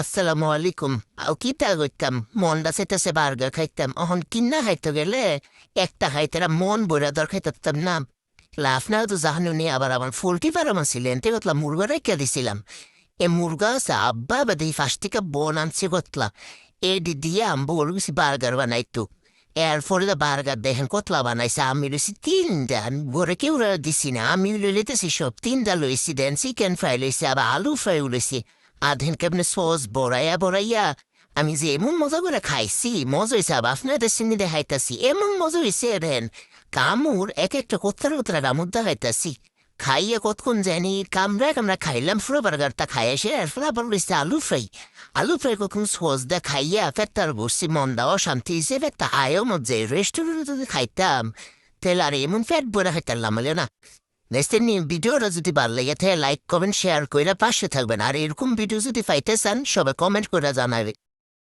আসসালামু আলাইকুম। কিতা কইতাম মনটা চাইতেছে বার্গার খাইতাম অহন কিনা খাইতে গেলে একটা খাইতে মন বইরা দর খাইতাম না। লাফনাও তো জাহানু নিয়ে আবার আমার ফুলটি পারাম ছিলেন তে গতলা মুরগা রেখে দিছিলাম। এ মুরগা আছে আব্বা বাদে ফার্স্ট থেকে বোন আনছে গতলা এডি দিয়ে আম্বু ওর গেছি বার্গার বানাইতো। এরপরে তো বার্গার দেখেন কতলা বানাইছে আমি লইছি তিনটা, আমি ঘরে কেউ দিছি না, আমি লইতেছি সব তিনটা লইছি। দেন চিকেন ফ্রাই লইছি আবার আলু ফ্রাই লইছি আধেন কেমনে সস বড়াইয়া বড়াইয়া আমি যে এমন মজা করে খাইছি মজা হয়েছে আবার আপনাদের চিনি দেখাইতাছি এমন মজা হয়েছে দেন কামুর এক একটা কোত্তার কোত্তারা কামুর দেখাইতাছি খাইয়ে কতক্ষণ জানি কামরা খাইলাম পুরো বার্গারটা খাই এসে এরপর আবার রয়েছে আলু ফ্রাই কখন সস দিয়ে খাইয়া ফেরতার বসছি মন দেওয়া শান্তি হিসেবে একটা আয়ও মজা রেস্টুরেন্টে যদি খাইতাম তাহলে আর এমন ফ্যাট বলে খাইতাম না। নেক্সট ভিডিওটা যদি ভালো লাগে তাহলে লাইক কমেন্ট শেয়ার করে পাশে থাকবেন আর এরকম ভিডিও যদি পাইতে চান সবাই কমেন্ট করে জানাবে।